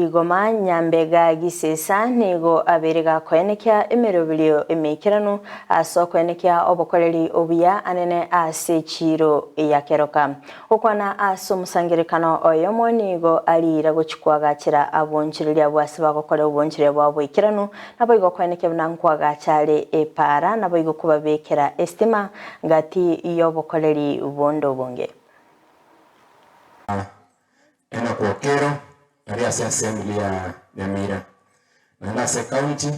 Igoma Nyambega Gisesa nigo abiriga kwenekia emerobilio emekiranu aso kwenekia obokoreri obuya anene ase chiro yakeroka okwana aso musangirikano oyomo nigo alira gochikwagachira abonchiriria bwasiba gokora obonchire bwabo ikiranu nabo igo kwenekia nankwaga epara nabo igo kubabekera estima ngati yobokoreri bondo bonge ena kwokero nari assembly ya Nyamira na Nase County.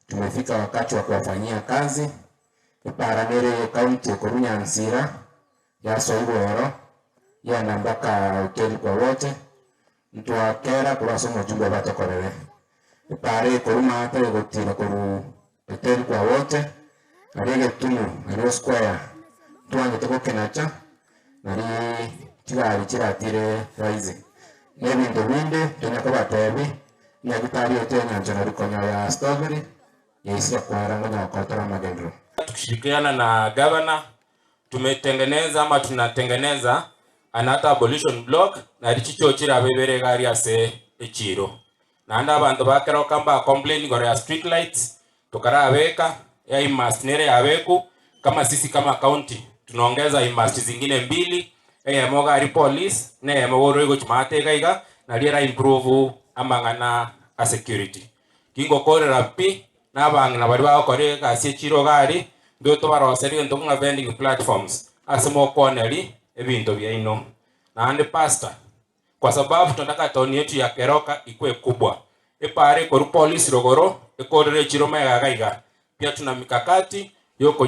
Tumefika wakati wa kuwafanyia kazi ipara mere county korunya nsira ya soiboro ya nambaka hoteli kwa wote mtu wakera kurasomo jumbe batokorere ipare koruma hata gotira koru hoteli kwa wote arege tumu aro square tuange toko kenacha nari tigari kiratire raize nebintu binde tunyako batebi nyagitari otenya njana rikonya ya strawberry yaisha kuharanga na wakotara magendro. Tukishirikiana na governor tunatengeneza another abolition block na richicho chira bebere gari ase echiro nanda abantu bakero kamba complain gore ya street lights tukara abeka ya imast nere abeku kama sisi kama county tunaongeza imast zingine mbili ya mogari police na ya mogoro ego chimate gaiga na liera improve amangana a security kingo kore rapi na bang na bari bakore ase chiro gari ndo to baroseri ndo nga vending platforms asemo koneri ebintu bya ino na ande pastor kwa sababu tunataka town yetu ya Keroka ikue kubwa epare koru police rogoro ekorere chiro mega gaiga pia tuna mikakati yoko